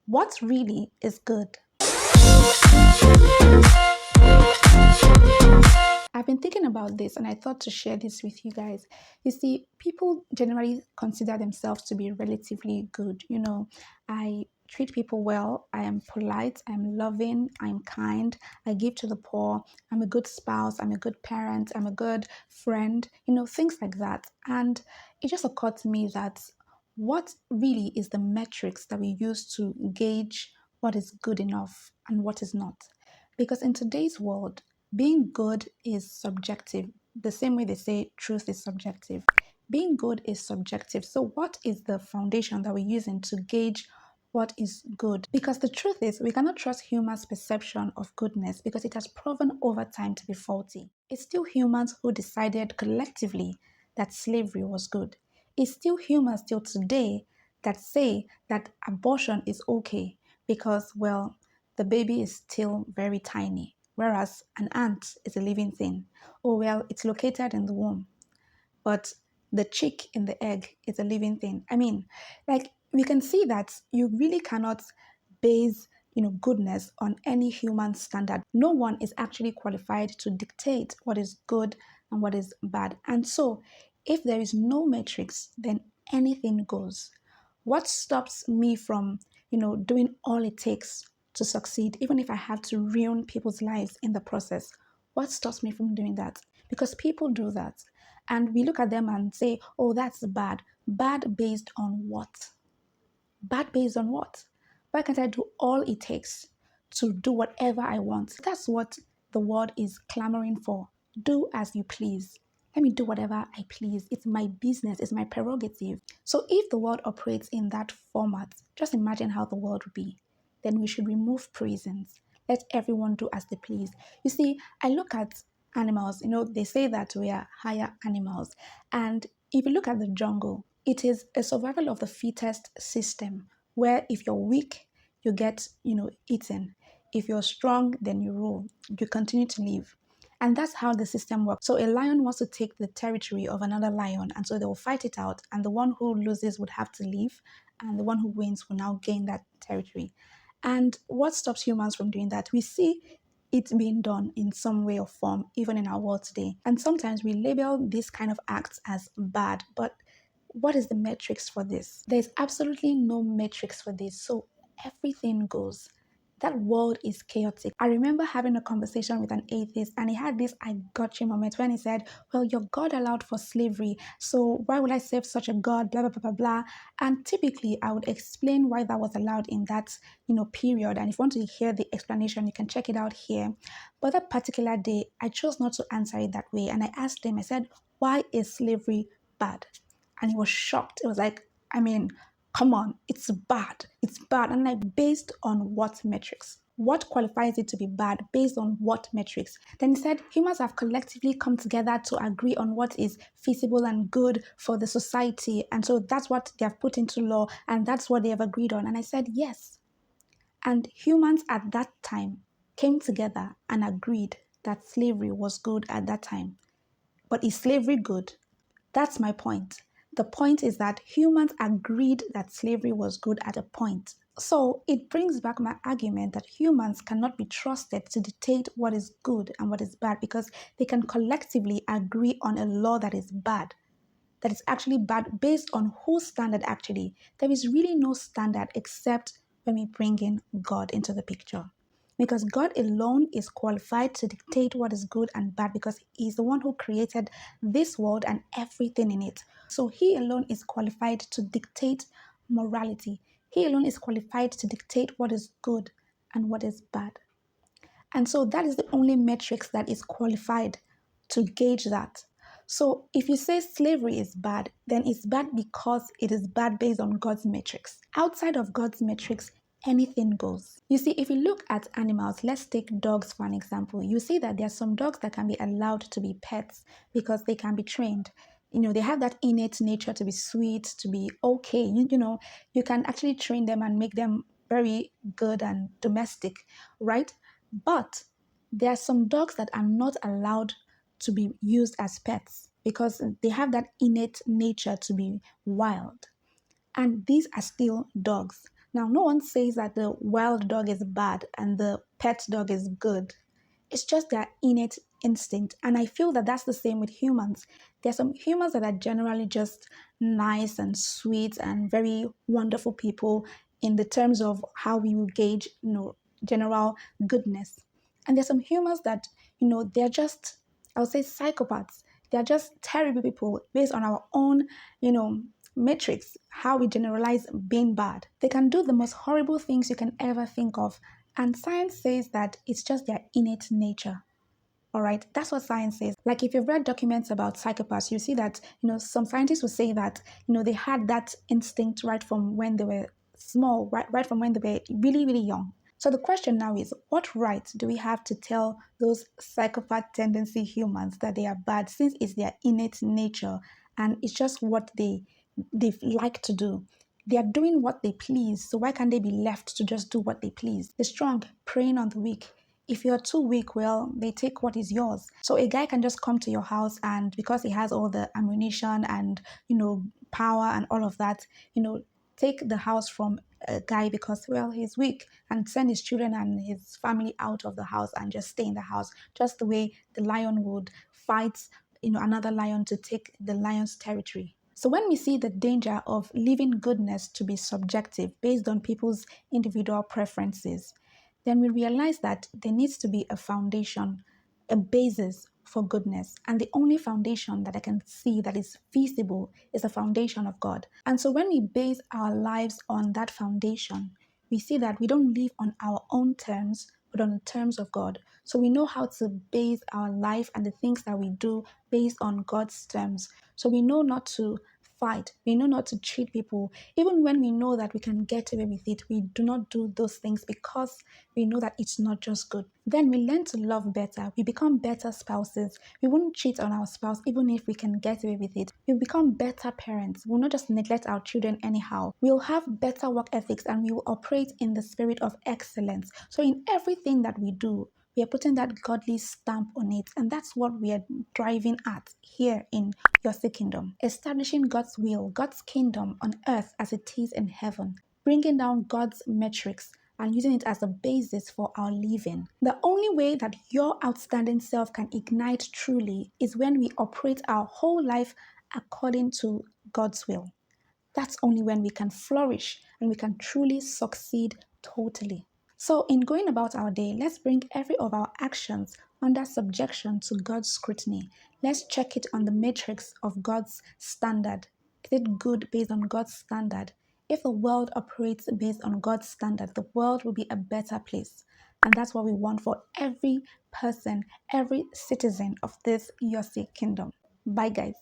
What really is good? I've been thinking about this and I thought to share this with you guys. You see, people generally consider themselves to be relatively good. I treat people well, I am polite, I'm loving, I'm kind, I give to the poor, I'm a good spouse, I'm a good parent, I'm a good friend, things like that. And it just occurred to me that what really is the metrics that we use to gauge what is good enough and what is not? Because in today's world, being good is subjective, the same way they say truth is subjective. Being good is subjective. So, what is the foundation that we're using to gauge what is good? Because the truth is, we cannot trust humans' perception of goodness because it has proven over time to be faulty. It's still humans who decided collectively that slavery was good. It's still humans till today that say that abortion is okay because, well, the baby is still very tiny, whereas an ant is a living thing. Oh, well, it's located in the womb, but the chick in the egg is a living thing. I mean, like we can see that you really cannot base goodness on any human standard. No one is actually qualified to dictate what is good and what is bad. And so if there is no matrix, then anything goes. What stops me from doing all it takes to succeed, even if I have to ruin people's lives in the process? What stops me from doing that? Because people do that. And we look at them and say, oh, that's bad. Bad based on what? Bad based on what? Why can't I do all it takes to do whatever I want? That's what the world is clamoring for. Do as you please. Let me do whatever I please. It's my business, it's my prerogative. So if the world operates in that format, just imagine how the world would be. Then we should remove prisons. Let everyone do as they please. You see, I look at animals, they say that we are higher animals. And if you look at the jungle, it is a survival of the fittest system where if you're weak, you get, eaten. If you're strong, then you rule. You continue to live. And that's how the system works. So a lion wants to take the territory of another lion, and so they will fight it out, and the one who loses would have to leave, and the one who wins will now gain that territory. And what stops humans from doing that? We see it being done in some way or form, even in our world today. And sometimes we label this kind of acts as bad, but what is the metrics for this? There's absolutely no metrics for this. So everything goes. That world is chaotic. I remember having a conversation with an atheist, and he had this I gotcha moment when he said, well, your God allowed for slavery, so why would I serve such a God? Blah blah blah blah blah. And typically I would explain why that was allowed in that period. And if you want to hear the explanation, you can check it out here. But that particular day, I chose not to answer it that way. And I asked him, I said, why is slavery bad? And he was shocked. It was like, I mean, come on, it's bad. It's bad. And like, based on what metrics? What qualifies it to be bad based on what metrics? Then he said humans have collectively come together to agree on what is feasible and good for the society. And so that's what they have put into law and that's what they have agreed on. And I said, yes. And humans at that time came together and agreed that slavery was good at that time. But is slavery good? That's my point. The point is that humans agreed that slavery was good at a point. So it brings back my argument that humans cannot be trusted to dictate what is good and what is bad because they can collectively agree on a law that is bad, that is actually bad based on whose standard actually. There is really no standard except when we bring in God into the picture. Because God alone is qualified to dictate what is good and bad because He's the one who created this world and everything in it. So He alone is qualified to dictate morality. He alone is qualified to dictate what is good and what is bad. And so that is the only metrics that is qualified to gauge that. So if you say slavery is bad, then it's bad because it is bad based on God's metrics. Outside of God's metrics, anything goes. You see, if you look at animals, let's take dogs for an example. You see that there are some dogs that can be allowed to be pets because they can be trained. They have that innate nature to be sweet, to be okay. You can actually train them and make them very good and domestic, right? But there are some dogs that are not allowed to be used as pets because they have that innate nature to be wild. And these are still dogs. Now, no one says that the wild dog is bad and the pet dog is good. It's just their innate instinct. And I feel that that's the same with humans. There are some humans that are generally just nice and sweet and very wonderful people in the terms of how we will gauge, general goodness. And there's some humans that, they're just, I would say, psychopaths. They're just terrible people based on our own, metrics, how we generalize being bad. They can do the most horrible things you can ever think of, and science says that it's just their innate nature. All right, that's what science says. Like if you've read documents about psychopaths, you see that, some scientists will say that, they had that instinct right from when they were small, right from when they were really, really young. So the question now is, what right do we have to tell those psychopath tendency humans that they are bad since it's their innate nature and it's just what they like to do? They are doing what they please, so why can't they be left to just do what they please? The strong preying on the weak. If you're too weak, well, they take what is yours. So a guy can just come to your house, and because he has all the ammunition and, power and all of that, take the house from a guy because, well, he's weak, and send his children and his family out of the house and just stay in the house, just the way the lion would fight, another lion to take the lion's territory. So when we see the danger of leaving goodness to be subjective based on people's individual preferences, then we realize that there needs to be a foundation, a basis for goodness. And the only foundation that I can see that is feasible is the foundation of God. And so when we base our lives on that foundation, we see that we don't live on our own terms, but on the terms of God. So we know how to base our life and the things that we do based on God's terms. So we know not to fight. We know not to cheat people. Even when we know that we can get away with it, we do not do those things because we know that it's not just good. Then we learn to love better. We become better spouses. We won't cheat on our spouse even if we can get away with it. We become better parents. We'll not just neglect our children anyhow. We'll have better work ethics and we will operate in the spirit of excellence. So in everything that we do, we are putting that godly stamp on it. And that's what we are driving at here in Yosi Kingdom. Establishing God's will, God's kingdom on earth as it is in heaven. Bringing down God's metrics and using it as a basis for our living. The only way that your outstanding self can ignite truly is when we operate our whole life according to God's will. That's only when we can flourish and we can truly succeed totally. So, in going about our day, let's bring every of our actions under subjection to God's scrutiny. Let's check it on the matrix of God's standard. Is it good based on God's standard? If the world operates based on God's standard, the world will be a better place. And that's what we want for every person, every citizen of this Yosi kingdom. Bye, guys.